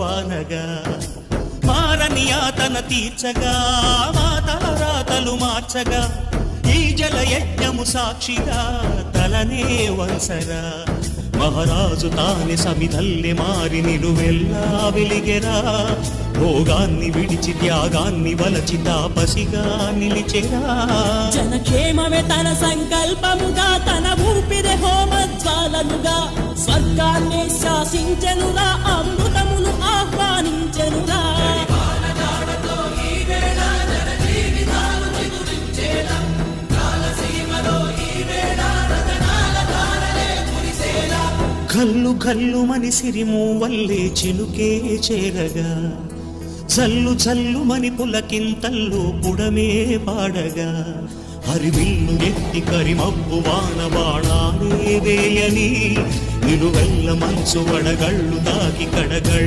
వానగా మారని ఆతన తీర్చగా మాతారాతలు మార్చగా ఈ జలయజ్ఞము సాక్షిగా తలనే వంసరా మహారాజు తానే సమిధల్లె మారి నిలువెల్లా వెలిగెరా భోగాన్ని విడిచి త్యాగాన్ని వలచి తాపసిగా నిలిచెరా జనక్షేమమే తన సంకల్పముగా తన ఊపిరి హోమజ్వాలముగా స్వర్గాన్ని శాసించెనురా అమృతమును ఆహ్వానించెనురా కల్లు కల్లు మని సిరిము వల్లే చిలుకే చేరగా చల్లు చల్లు మని పులకింతల్లు పుడమే పాడగా హరివిల్లు ఎత్తి కరిమబ్బు వాన బాణాలే వేయని నిలువెల్ల మంచు వడగళ్ళు దాకి కడగళ్ళు